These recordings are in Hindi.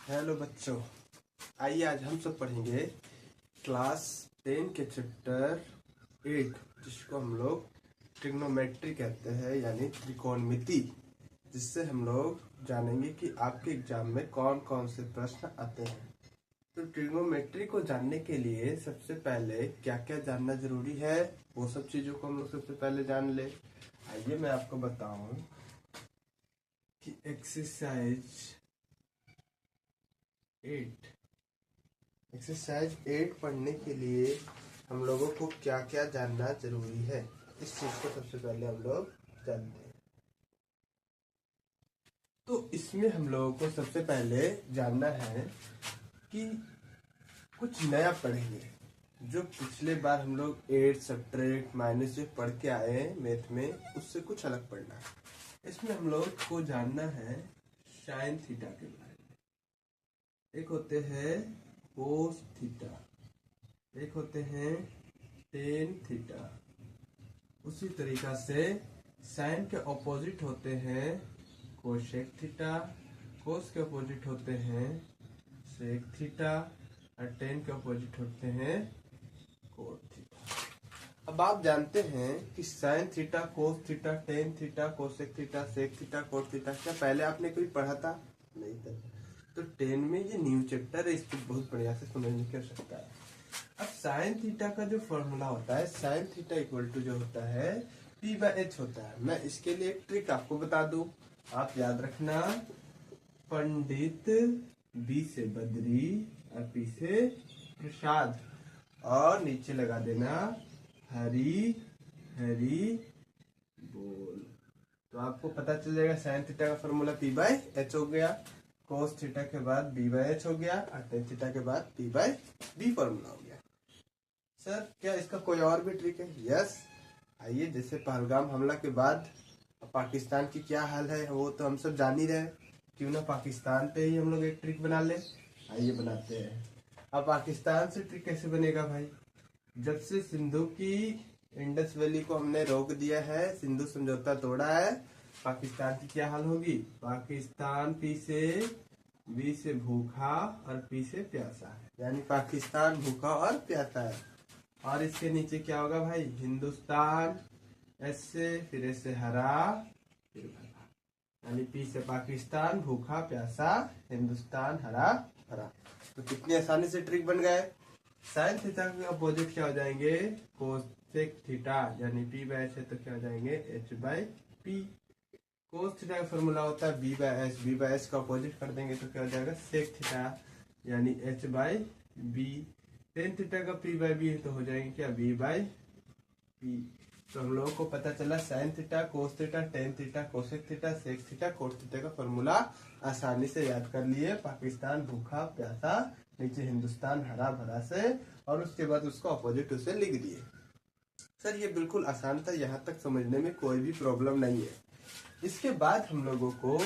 हेलो बच्चों, आइए आज हम सब पढ़ेंगे क्लास 10 के चैप्टर 8, जिसको हम लोग ट्रिग्नोमेट्री कहते हैं, यानी त्रिकोणमिति। जिससे हम लोग जानेंगे कि आपके एग्जाम में कौन कौन से प्रश्न आते हैं। तो ट्रिग्नोमेट्री को जानने के लिए सबसे पहले क्या क्या जानना जरूरी है, वो सब चीजों को हम लोग सबसे पहले जान ले। आइए मैं आपको बताऊं कि एक्सरसाइज 8 पढ़ने के लिए हम लोगों को क्या क्या जानना जरूरी है, इस चीज को सबसे पहले हम लोग जानते हैं। तो इसमें हम लोगों को सबसे पहले जानना है कि कुछ नया पढ़ेंगे। जो पिछले बार हम लोग 8 सब्ट्रैक्ट माइनस जो पढ़ के आए हैं मैथ में, उससे कुछ अलग पढ़ना है। इसमें हम लोग को जानना है साइन थीटा के बारे में। एक होते हैं कोस थीटा, एक होते हैं टेन थीटा। उसी तरीका से साइन के ऑपोजिट होते हैं कोसेक थीटा, कोस के ऑपोजिट होते हैं सेक थीटा और टेन के ऑपोजिट होते हैं कोट थीटा। अब आप जानते हैं कि sine theta, cos theta, tan theta, cosec theta, sec theta, cot theta, क्या पहले आपने कोई पढ़ा था? नहीं था। तो 10 में ये न्यू चैप्टर है, इसको बहुत बढ़िया से समझने की आवश्यकता है। अब साइन थीटा का जो फॉर्मूला होता है, साइन थीटा इक्वल टू जो होता है P/H होता है। मैं इसके लिए एक ट्रिक आपको बता दूं, आप याद रखना। पंडित बी से बद्री और पी से प्रसाद, और नीचे लगा देना हरी हरी बोल। तो आपको पता चल जाएगा साइन थीटा का फॉर्मूला P/H हो गया, कोस थीटा के बाद B/H हो गया और टेन थीटा के बाद P/B फॉर्मूला हो गया। सर क्या इसका कोई और भी ट्रिक है? यस। आइए, जैसे पहलगाम हमला के बाद पाकिस्तान की क्या हाल है वो तो हम सब जान ही रहे, क्यों ना पाकिस्तान पे ही हम लोग एक ट्रिक बना ले। आइए बनाते हैं। अब पाकिस्तान से ट्रिक कैसे बनेगा भाई? जब से सिंधु की इंडस वैली को हमने रोक दिया है, सिंधु समझौता तोड़ा है, पाकिस्तान की क्या हाल होगी? पाकिस्तान पी से बी से भूखा और पी से प्यासा है, यानी पाकिस्तान भूखा और प्यासा है। और इसके नीचे क्या होगा भाई? हिंदुस्तान, एस से, फिर एस से हरा, फिर भरा, यानी पी से पाकिस्तान भूखा प्यासा, हिंदुस्तान हरा भरा। तो कितनी आसानी से ट्रिक बन गए। साइन थीटा के अपोजिट क्या हो जाएंगे? कोसेक थीटा, यानी P/H है तो क्या हो जाएंगे? H/P। कोस थीटा का फॉर्मूला होता है B/H, B/H का अपोजिट कर देंगे तो क्या हो जाएगा? सेक थीटा, यानी H/B। टेन थीटा का P/B तो हो जाएंगे क्या? B/P। तो हम लोगों को पता चला sine theta, cos theta, tan theta, cosec theta, sec theta, cot theta का फॉर्मूला आसानी से याद कर लिए। पाकिस्तान भूखा प्यासा, नीचे हिंदुस्तान हरा भरा से, और उसके बाद उसका अपोजिट उसे लिख दिए। सर ये बिल्कुल आसान था, यहाँ तक समझने में कोई भी प्रॉब्लम नहीं है। इसके बाद हम लोगों को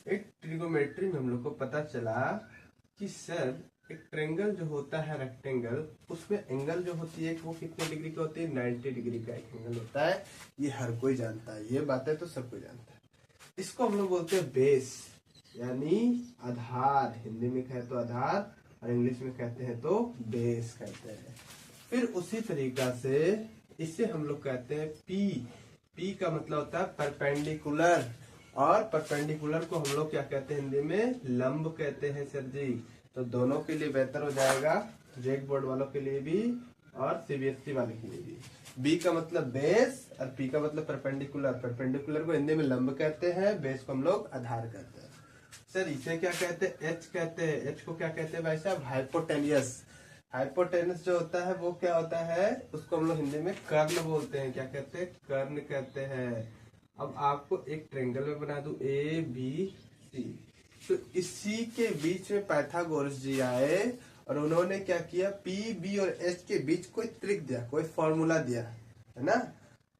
एक ट्रिगोमेट्री में हम लोग को पता चला कि सर एक ट्रेंगल जो होता है रेक्टेंगल, उसमें एंगल जो होती है वो कितने डिग्री की होती है? 90 डिग्री का एक एंगल होता है। ये हर कोई जानता है, ये बातें तो सब कोई जानता है। इसको हम लोग बोलते हैं बेस, यानी आधार। हिंदी में कहे तो आधार और इंग्लिश में कहते हैं तो बेस कहते हैं। फिर उसी तरीका से इसे हम लोग कहते हैं पी का मतलब होता है परपेंडिकुलर, और परपेंडिकुलर को हम लोग क्या कहते हैं हिंदी में? लंब कहते हैं सर जी। तो दोनों के लिए बेहतर हो जाएगा, जेक बोर्ड वालों के लिए भी और CBSE वाले के लिए भी। बी का मतलब बेस और पी का मतलब परपेंडिकुलर। परपेंडिकुलर को हिंदी में लंब कहते हैं, बेस को हम लोग आधार कहते हैं। सर इसे क्या कहते हैं? एच कहते हैं। एच को क्या कहते हैं भाई साहब? हाइपोटेनियस। हाइपोटेनस जो होता है वो क्या होता है? उसको हम लोग हिंदी में कर्ण बोलते हैं। क्या कहते हैं? कर्ण कहते हैं। अब आपको एक ट्रेंगल में बना दूं ABC, तो इसी के बीच में पाइथागोरस जी आए और उन्होंने क्या किया? PB और H के बीच कोई ट्रिक दिया, कोई फॉर्मूला दिया, है ना?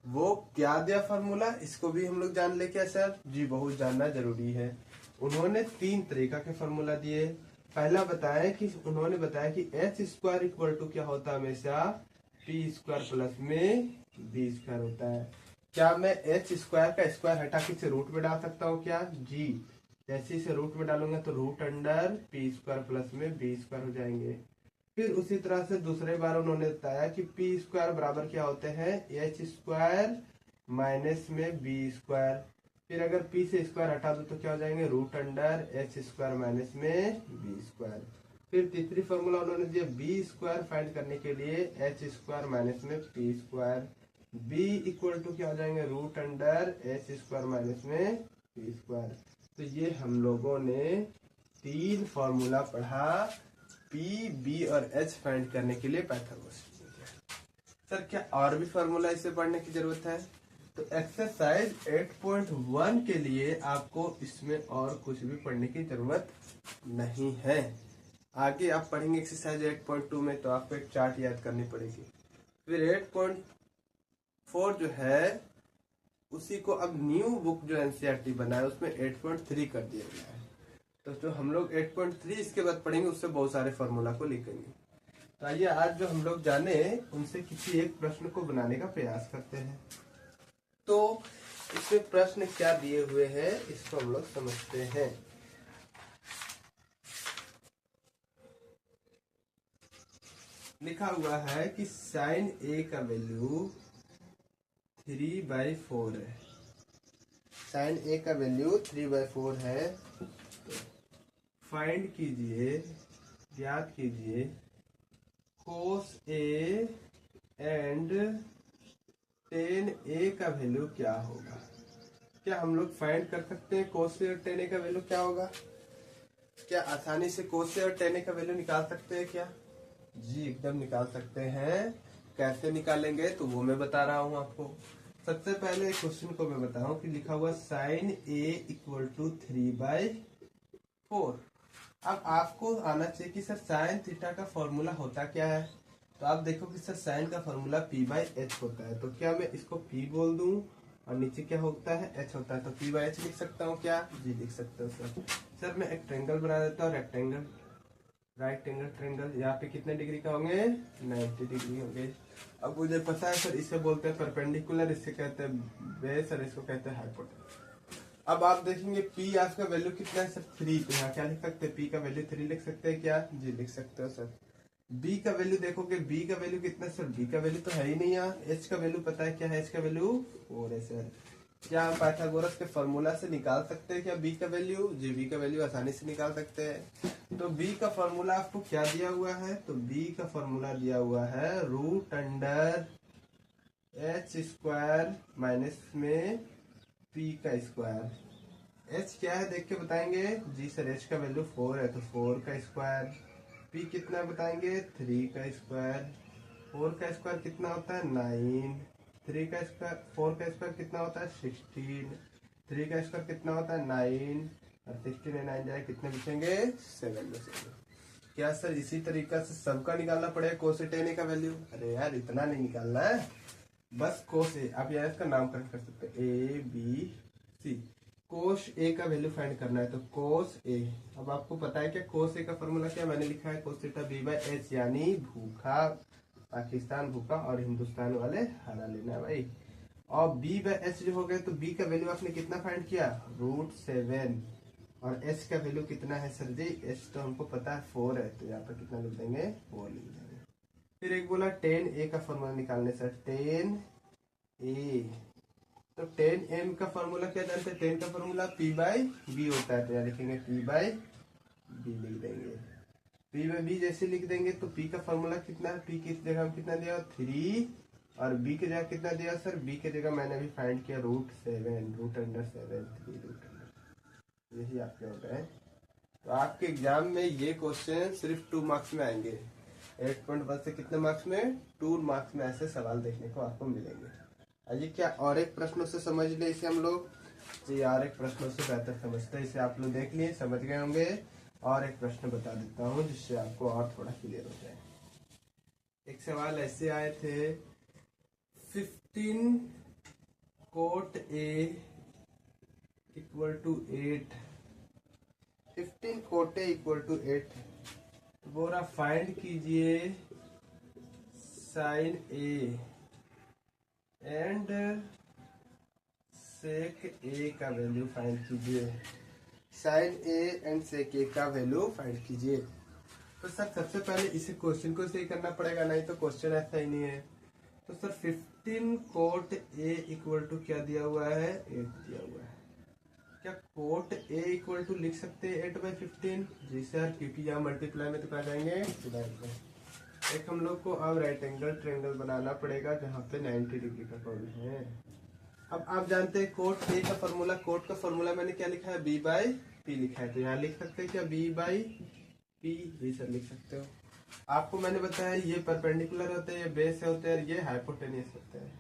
वो क्या दिया फॉर्मूला? इसको भी हम लोग जान ले क्या सर जी? बहुत जानना जरूरी है। उन्होंने 3 तरीका के फॉर्मूला दिए। पहला बताया कि उन्होंने बताया कि H² इक्वल टू क्या होता है? हमेशा P² प्लस में B² होता है। क्या मैं H² का स्क्वायर हटा के इसे रूट में डाल सकता हूँ क्या? जी। जैसे इसे रूट में डालूंगा तो root under p square plus में बी स्क्वायर हो जाएंगे। फिर उसी तरह से दूसरे बार उन्होंने बताया कि पी स्क्वायर बराबर क्या होते हैं, एच स्क्वायर माइनस में बी स्क्वायर। फिर अगर पी से स्क्वायर हटा दो तो क्या हो जाएंगे, root under h square minus में बी स्क्वायर। फिर तीसरी फॉर्मूला उन्होंने दिया बी स्क्वायर फाइंड करने के लिए एच स्क्वायर माइनस में p square. B equal to क्या हो जाएंगे, root under h square minus में पी स्क्वायर। तो ये हम लोगों ने 3 फॉर्मूला पढ़ा पी, बी और एच फाइंड करने के लिए पाइथागोरस। सर क्या और भी फॉर्मूला इसे पढ़ने की जरूरत है? तो एक्सरसाइज 8.1 के लिए आपको इसमें और कुछ भी पढ़ने की जरूरत नहीं है। आगे आप पढ़ेंगे एक्सरसाइज 8.2 में तो आपको एक चार्ट याद करनी पड़ेगी। फिर 8.4 जो है उसी को अब न्यू बुक जो एनसीईआरटी बना है उसमें 8.3 कर दिया गया है। तो जो हम लोग 8.3 इसके बाद पढ़ेंगे उससे बहुत सारे फॉर्मूला को लिखेंगे। तो आइए आज जो हम लोग जाने उनसे किसी एक प्रश्न को बनाने का प्रयास करते हैं। तो इसमें प्रश्न क्या दिए हुए हैं इसको हम लोग समझते हैं। लिखा हुआ है कि साइन ए का वैल्यू 3/4 है। साइन ए का वैल्यू 3/4 है। फाइंड कीजिए, ज्ञात कीजिए कोस ए एंड टेन ए का वैल्यू क्या होगा। क्या हम लोग फाइंड कर सकते हैं कोस ए और टेन ए का वैल्यू क्या होगा? क्या आसानी से कोस ए और टेन ए का वैल्यू निकाल सकते हैं क्या? जी एकदम निकाल सकते हैं। कैसे निकालेंगे तो वो मैं बता रहा हूं आपको। सबसे पहले क्वेश्चन को मैं बताऊं कि लिखा हुआ साइन ए इक्वल टू 3/4। अब आपको आना चाहिए कि सर साइन थीटा का फॉर्मूला होता क्या है। तो आप देखो कि सर साइन का फॉर्मूला p/h होता है। तो क्या मैं इसको p बोल दूं और नीचे क्या होता है, h होता है, तो p/h लिख सकता हूँ क्या? जी लिख सकता हूँ सर। सर मैं एक ट्रायंगल बना देता हूँ, रेक्टेंगल, राइट एंगल ट्रायंगल। यहाँ पे कितने डिग्री का होंगे, 90 डिग्री होंगे। अब मुझे पता है सर इसे बोलते हैं परपेंडिकुलर, इससे कहते हैं बेस और इसको कहते हैं हाइपोटेन्यूज। अब आप देखेंगे P आपका वैल्यू कितना है सर, 3। तो यहाँ क्या लिख सकते हैं, P का वैल्यू 3 लिख सकते हैं क्या? जी लिख सकते हो सर। B का वैल्यू देखोगे, B का वैल्यू कितना है सर? B का वैल्यू तो है ही नहीं यहाँ। H का वैल्यू पता है क्या है? H का वैल्यू 4 है सर। क्या हम पाइथागोरस के फॉर्मूला से निकाल सकते हैं क्या B का वैल्यू? जी B का वैल्यू आसानी से निकाल सकते हैं। तो B का फॉर्मूला आपको क्या दिया हुआ है? तो B का फॉर्मूला दिया हुआ है root under h square minus में पी का स्क्वायर। एच क्या है देख के बताएंगे। जी सर एच का वैल्यू 4 है तो 4 का स्क्वायर। पी कितना बताएंगे, 3 का स्क्वायर। 4 का स्क्वायर कितना होता है, 9। 3 का स्क्वायर, 4 का स्क्वायर कितना होता है, 16। 3 का स्क्वायर कितना होता है, 9। और 16 में 9 जाए कितने बचेंगे, 7 बचेंगे। क्या सर इसी तरीका से सबका निकालना पड़ेगा कोस टेन ए का वैल्यू? अरे यार इतना नहीं निकालना है, बस कोस ए। आप यार इसका नामकरण कर सकते हैं ए बी सी। कोस ए का वैल्यू फाइंड करना है तो कोस ए। अब आपको पता है क्या कोस ए का फॉर्मूला क्या मैंने लिखा है, कोस थीटा b/h, यानी भूखा पाकिस्तान भूखा और हिंदुस्तान वाले हरा लेना है भाई। और b/h जो हो गए तो b का वैल्यू आपने कितना फाइंड किया, √7। और h का वैल्यू कितना है सर जी, h तो हमको पता है 4 है, तो यहाँ पर कितना लिख देंगे, 4 लिख देंगे। फिर एक बोला 10a का फॉर्मूला निकालने सर, 10a। तो 10m का फॉर्मूला क्या जानते हैं, 10 का फॉर्मूला p/b होता है, तो यहाँ लिखेंगे p/b लिख देंगे। p/b जैसे लिख देंगे तो p का फॉर्मूला कितना है, p की जगह कितना दिया 3 और b की जगह कितना दिया सर, b की जगह मैंने अभी फाइंड किया √7, रूट अंडर 7, 3 रूट अंडर। यही आपके हो गए। तो आपके एग्जाम में ये क्वेश्चन सिर्फ 2 मार्क्स में आएंगे। 8.1 से कितने मार्क्स में, 2 मार्क्स में ऐसे सवाल देखने को आपको मिलेंगे। अजी क्या और एक प्रश्नों से समझ ले इसे हम लोग, जी और एक प्रश्नों से बेहतर समझते हैं। इसे आप लोग देख लिए, समझ गए होंगे। और एक प्रश्न बता देता हूँ जिससे आपको और थोड़ा क्लियर हो जाए। एक सवाल ऐसे आए थे, 15 cot a equal to 8। 15 cot a equal to 8। बोरा फाइंड कीजिए sine a and sec a का वैल्यू फाइंड कीजिए। Sine a and sec a का वैल्यू फाइंड कीजिए। तो सर सबसे पहले इसे क्वेश्चन को सही करना पड़ेगा, नहीं तो क्वेश्चन ऐसा ही नहीं है। तो sir 15 cot a equal to क्या दिया हुआ है, 8 दिया हुआ है। क्या कोट ए इक्वल टू लिख सकते हैं 8/15? जी सर, क्योंकि यहाँ मल्टीप्लाई में तो क्या जाएंगे डिवाइड में। एक हम लोग को अब राइट एंगल ट्रायंगल बनाना पड़ेगा जहाँ पे 90 डिग्री का कोण है। अब आप जानते हैं कोट ए का फॉर्मूला, कोट का फॉर्मूला मैंने क्या लिखा है, b/p लिखा है। तो यहाँ लिख सकते हैं क्या b/p? जी सर लिख सकते हो। आपको मैंने बताया ये परपेंडिकुलर होते हैं, ये बेस होते हैं, ये हाइपोटेनियस होते हैं।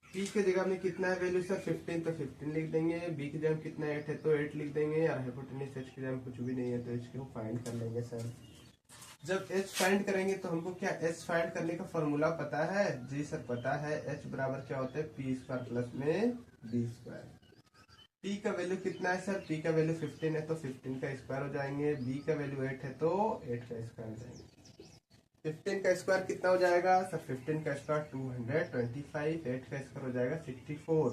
p के जगह में कितना है वैल्यू सर 15, तो 15 लिख देंगे। b की जगह कितना 8 है तो 8 लिख देंगे। और हाइपोटेनियस h की जगह कुछ भी नहीं है तो h को फाइंड कर लेंगे सर। जब h फाइंड करेंगे तो हमको क्या h फाइंड करने का फॉर्मूला पता है? जी सर पता है। h बराबर क्या होता है, p² प्लस में b²। p का वैल्यू कितना है सर? p का वैल्यू 15 है तो 15 का स्क्वायर हो जाएंगे। b का वैल्यू 8 है तो 8 का स्क्वायर हो जाएंगे। 15 का स्क्वायर कितना हो जाएगा सर? 15 का स्क्वायर 225, 8 का स्क्वायर हो जाएगा 64।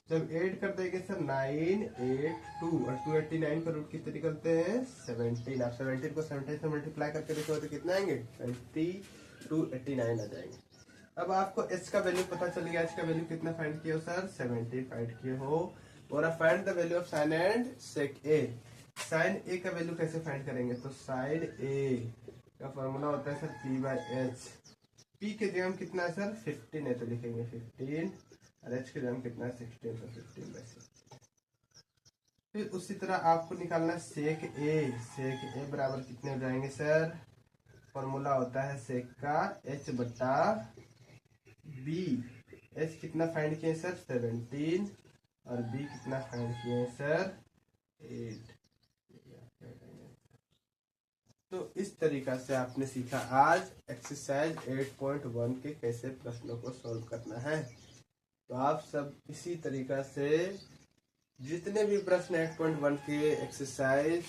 जब ऐड कर देंगे सर 982 और 289 का रूट कितने निकलते हैं 17। आप 17 को 17 से मल्टीप्लाई करके देखो तो कितना आएंगे 289 आ जाएंगे। अब आपको h का वैल्यू पता चल गया। h का वैल्यू कितना फाइंड किए हो सर? 70 फाइंड किए हो। और find the value of sine and sec A. Sine A का वैल्यू कैसे फाइंड करेंगे? तो साइन ए का फॉर्मूला होता है सर p/h। p के जगह कितना है सर 15 है तो लिखेंगे 15 और h के जगह कितना है 16 तो 15/16। फिर उसी तरह आपको निकालना है सेक ए। सेक ए बराबर कितने हो जाएंगे सर? फॉर्मूला होता है सेक का h/b। h कितना फाइंड किए सर 17 और b कितना फाइंड किए सर 8। तो इस तरीका से आपने सीखा आज एक्सरसाइज 8.1 के कैसे प्रश्नों को सॉल्व करना है। तो आप सब इसी तरीका से जितने भी प्रश्न 8.1 के एक्सरसाइज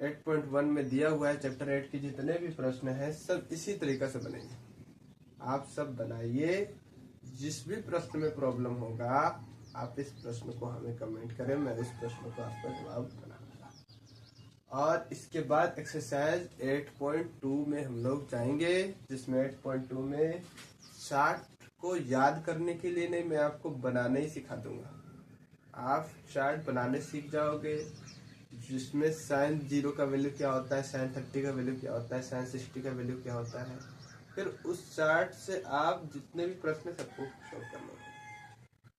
8.1 में दिया हुआ है चैप्टर 8 के जितने भी प्रश्न हैं सब इसी तरीका से बनेंगे। आप सब बनाइए। जिस भी प्रश्न में प्रॉब्लम होगा आप इस प्रश्न को हमें कमेंट करें, मैं उस प्रश्न को आपका जवाब बनाऊंगा। और इसके बाद एक्सरसाइज 8.2 में हम लोग जाएंगे, जिसमें 8.2 में चार्ट को याद करने के लिए नहीं, मैं आपको बनाने ही सिखा दूंगा। आप चार्ट बनाने सीख जाओगे, जिसमें साइन 0 का वैल्यू क्या होता है, साइन 30 का वैल्यू क्या होता है, साइन 60 का वैल्यू क्या होता है। फिर उस चार्ट से आप जितने भी प्रश्न सबको सॉल्व कर लोगे।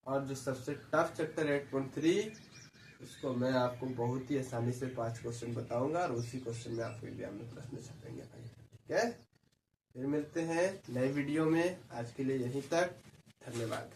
और जो सबसे टफ चैप्टर 8.3 उसको मैं आपको बहुत ही आसानी से 5 क्वेश्चन बताऊंगा और उसी क्वेश्चन में आपके एग्जाम में प्रश्न छपेंगे भाई। ठीक है, फिर मिलते हैं नए वीडियो में। आज के लिए यहीं तक, धन्यवाद।